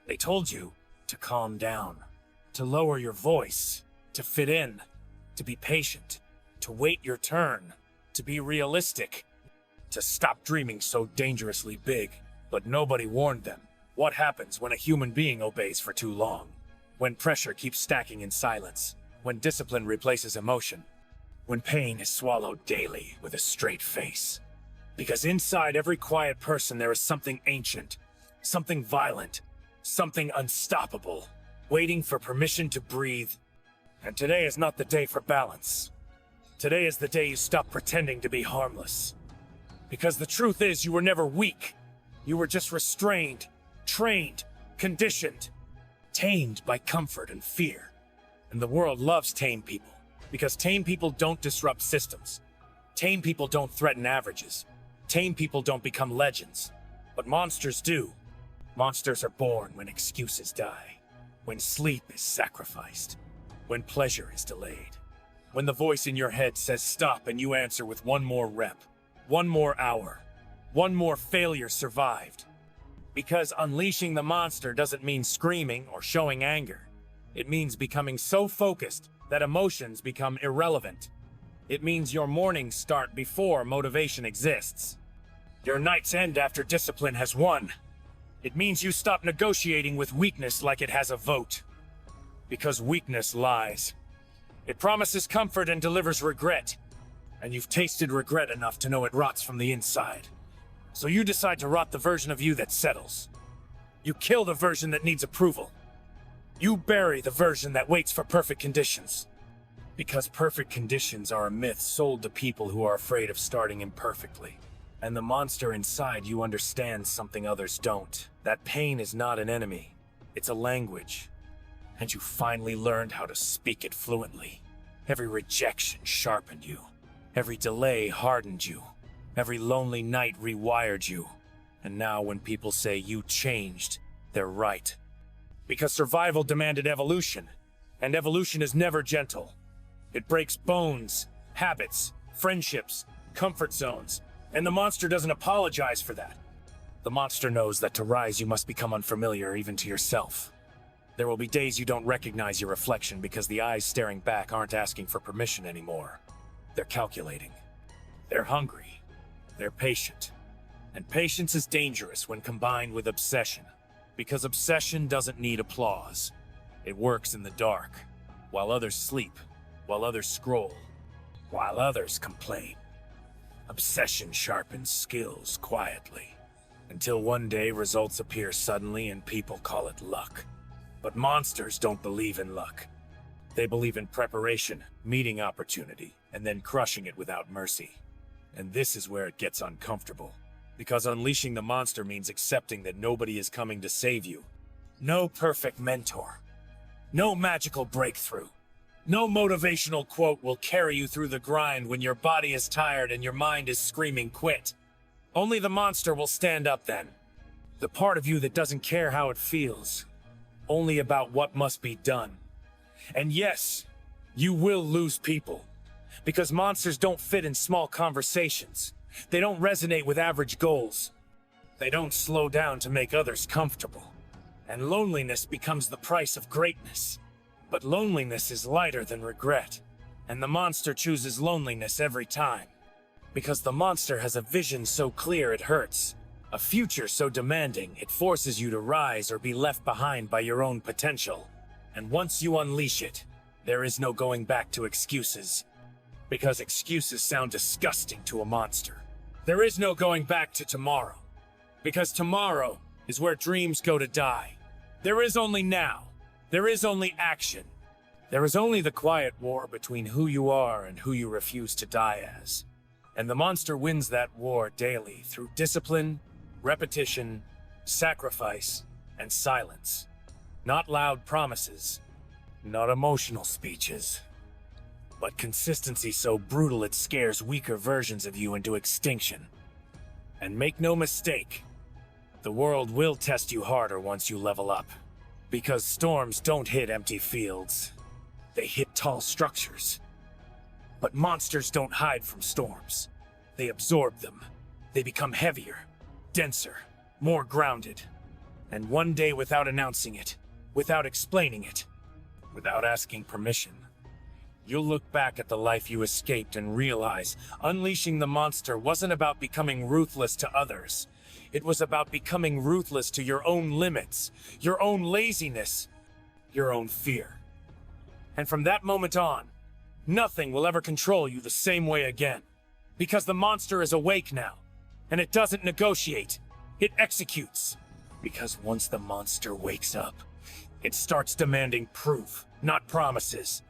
They told you to calm down, to lower your voice, to fit in, to be patient, to wait your turn, to be realistic, to stop dreaming so dangerously big. But nobody warned them what happens when a human being obeys for too long, when pressure keeps stacking in silence, when discipline replaces emotion, when pain is swallowed daily with a straight face. Because inside every quiet person there is something ancient, something violent, something unstoppable, waiting for permission to breathe. And today is not the day for balance. Today is the day you stop pretending to be harmless. Because the truth is, you were never weak. You were just restrained, trained, conditioned, tamed by comfort and fear. And the world loves tame people, because tame people don't disrupt systems. Tame people don't threaten averages. Tame people don't become legends. But monsters do. Monsters are born when excuses die, when sleep is sacrificed, when pleasure is delayed, when the voice in your head says stop and you answer with one more rep, one more hour, one more failure survived. Because unleashing the monster doesn't mean screaming or showing anger. It means becoming so focused that emotions become irrelevant. It means your mornings start before motivation exists. Your nights end after discipline has won. It means you stop negotiating with weakness like it has a vote. Because weakness lies. It promises comfort and delivers regret. And you've tasted regret enough to know it rots from the inside. So you decide to rot the version of you that settles. You kill the version that needs approval. You bury the version that waits for perfect conditions. Because perfect conditions are a myth sold to people who are afraid of starting imperfectly. And the monster inside you understands something others don't. That pain is not an enemy. It's a language. And you finally learned how to speak it fluently. Every rejection sharpened you. Every delay hardened you. Every lonely night rewired you. And now when people say you changed, they're right. Because survival demanded evolution. And evolution is never gentle. It breaks bones, habits, friendships, comfort zones. And the monster doesn't apologize for that. The monster knows that to rise you must become unfamiliar even to yourself. There will be days you don't recognize your reflection because the eyes staring back aren't asking for permission anymore. They're calculating. They're hungry. They're patient. And patience is dangerous when combined with obsession. Because obsession doesn't need applause. It works in the dark, while others sleep, while others scroll, while others complain. Obsession sharpens skills quietly, until one day results appear suddenly and people call it luck. But monsters don't believe in luck. They believe in preparation, meeting opportunity, and then crushing it without mercy. And this is where it gets uncomfortable. Because unleashing the monster means accepting that nobody is coming to save you. No perfect mentor. No magical breakthrough. No motivational quote will carry you through the grind when your body is tired and your mind is screaming quit. Only the monster will stand up then. The part of you that doesn't care how it feels. Only about what must be done. And yes, you will lose people. Because monsters don't fit in small conversations. They don't resonate with average goals. They don't slow down to make others comfortable. And loneliness becomes the price of greatness. But loneliness is lighter than regret. And the monster chooses loneliness every time. Because the monster has a vision so clear it hurts. A future so demanding it forces you to rise or be left behind by your own potential. And once you unleash it, there is no going back to excuses. Because excuses sound disgusting to a monster. There is no going back to tomorrow. Because tomorrow is where dreams go to die. There is only now. There is only action. There is only the quiet war between who you are and who you refuse to die as. And the monster wins that war daily through discipline, repetition, sacrifice, and silence. Not loud promises, not emotional speeches, but consistency so brutal it scares weaker versions of you into extinction. And make no mistake, the world will test you harder once you level up. Because storms don't hit empty fields. They hit tall structures. But monsters don't hide from storms. They absorb them. They become heavier, denser, more grounded. And one day, without announcing it, without explaining it, without asking permission, you'll look back at the life you escaped and realize unleashing the monster wasn't about becoming ruthless to others. It was about becoming ruthless to your own limits, your own laziness, your own fear. And from that moment on, nothing will ever control you the same way again. Because the monster is awake now, and it doesn't negotiate, it executes. Because once the monster wakes up, it starts demanding proof, not promises.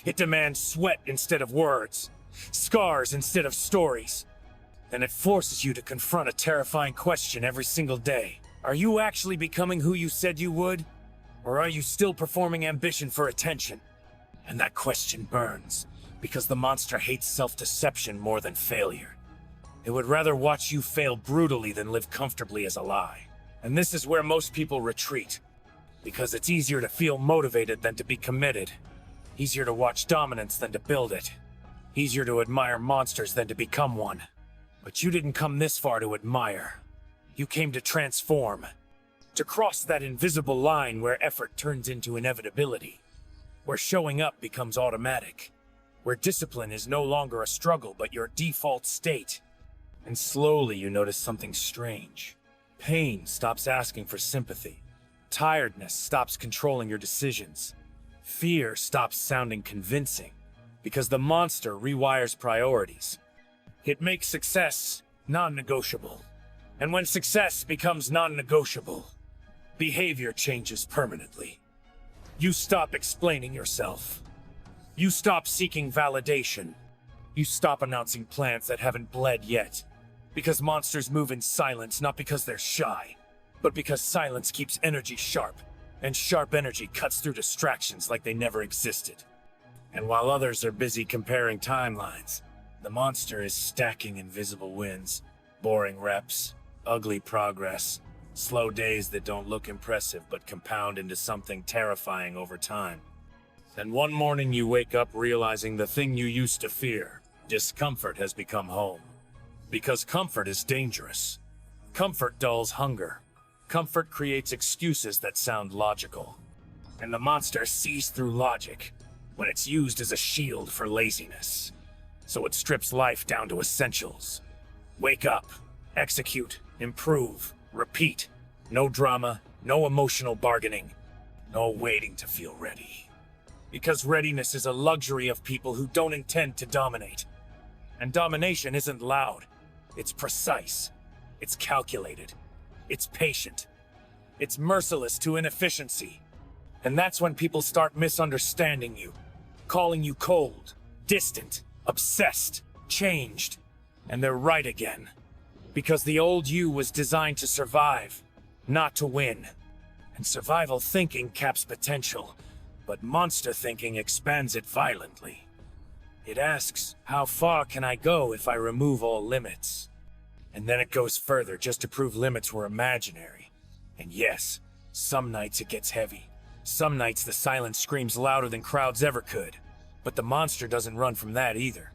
It demands sweat instead of words, scars instead of stories. And it forces you to confront a terrifying question every single day. Are you actually becoming who you said you would? Or are you still performing ambition for attention? And that question burns, because the monster hates self-deception more than failure. It would rather watch you fail brutally than live comfortably as a lie. And this is where most people retreat, because it's easier to feel motivated than to be committed. Easier to watch dominance than to build it. Easier to admire monsters than to become one. But you didn't come this far to admire. You came to transform. To cross that invisible line where effort turns into inevitability. Where showing up becomes automatic. Where discipline is no longer a struggle but your default state. And slowly you notice something strange. Pain stops asking for sympathy. Tiredness stops controlling your decisions. Fear stops sounding convincing, because the monster rewires priorities. It makes success non-negotiable. And when success becomes non-negotiable, behavior changes permanently. You stop explaining yourself. You stop seeking validation. You stop announcing plans that haven't bled yet. Because monsters move in silence, not because they're shy, but because silence keeps energy sharp. And sharp energy cuts through distractions like they never existed. And while others are busy comparing timelines, the monster is stacking invisible wins, boring reps, ugly progress, slow days that don't look impressive but compound into something terrifying over time. And one morning you wake up realizing the thing you used to fear, discomfort, has become home. Because comfort is dangerous. Comfort dulls hunger. Comfort creates excuses that sound logical. And the monster sees through logic when it's used as a shield for laziness. So it strips life down to essentials. Wake up, execute, improve, repeat. No drama, no emotional bargaining, no waiting to feel ready. Because readiness is a luxury of people who don't intend to dominate. And domination isn't loud. It's precise. It's calculated. It's patient. It's merciless to inefficiency. And that's when people start misunderstanding you, calling you cold, distant, obsessed, changed. And they're right again. Because the old you was designed to survive, not to win. And survival thinking caps potential, but monster thinking expands it violently. It asks, how far can I go if I remove all limits? And then it goes further just to prove limits were imaginary. And yes, some nights it gets heavy. Some nights the silence screams louder than crowds ever could. But the monster doesn't run from that either.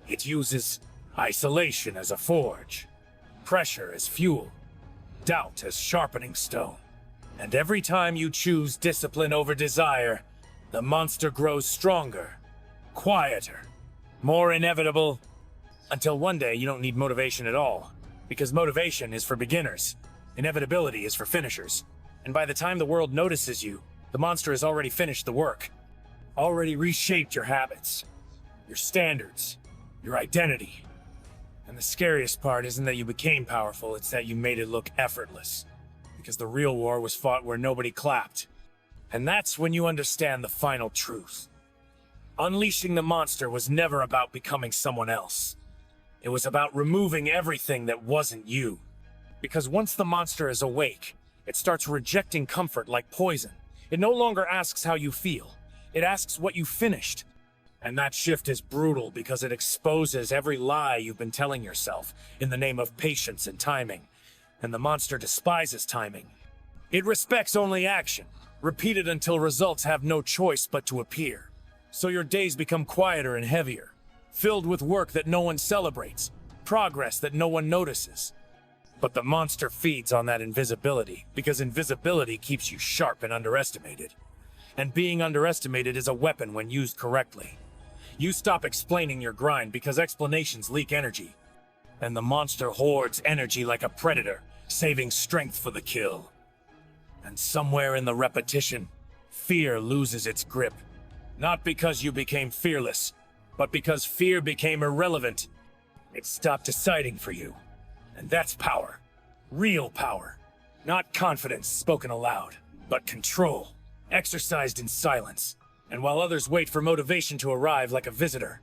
It uses isolation as a forge, pressure as fuel, doubt as sharpening stone. And every time you choose discipline over desire, the monster grows stronger, quieter, more inevitable, until one day you don't need motivation at all. Because motivation is for beginners, inevitability is for finishers. And by the time the world notices you, the monster has already finished the work, already reshaped your habits, your standards, your identity. And the scariest part isn't that you became powerful, it's that you made it look effortless. Because the real war was fought where nobody clapped. And that's when you understand the final truth. Unleashing the monster was never about becoming someone else. It was about removing everything that wasn't you. Because once the monster is awake, it starts rejecting comfort like poison. It no longer asks how you feel. It asks what you finished. And that shift is brutal because it exposes every lie you've been telling yourself in the name of patience and timing. And the monster despises timing. It respects only action, repeated until results have no choice but to appear. So your days become quieter and heavier, filled with work that no one celebrates, progress that no one notices. But the monster feeds on that invisibility, because invisibility keeps you sharp and underestimated. And being underestimated is a weapon when used correctly. You stop explaining your grind because explanations leak energy. And the monster hoards energy like a predator, saving strength for the kill. And somewhere in the repetition, fear loses its grip. Not because you became fearless, but because fear became irrelevant. It stopped deciding for you. And that's power. Real power. Not confidence spoken aloud, but control, exercised in silence. And while others wait for motivation to arrive like a visitor,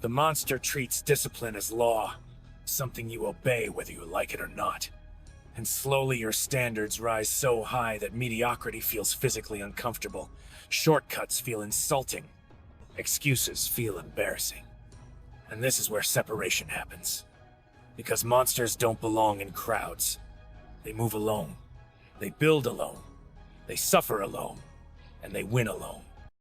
the monster treats discipline as law, something you obey whether you like it or not. And slowly your standards rise so high that mediocrity feels physically uncomfortable, shortcuts feel insulting, excuses feel embarrassing. And this is where separation happens. Because monsters don't belong in crowds. They move alone. They build alone. They suffer alone. And they win alone.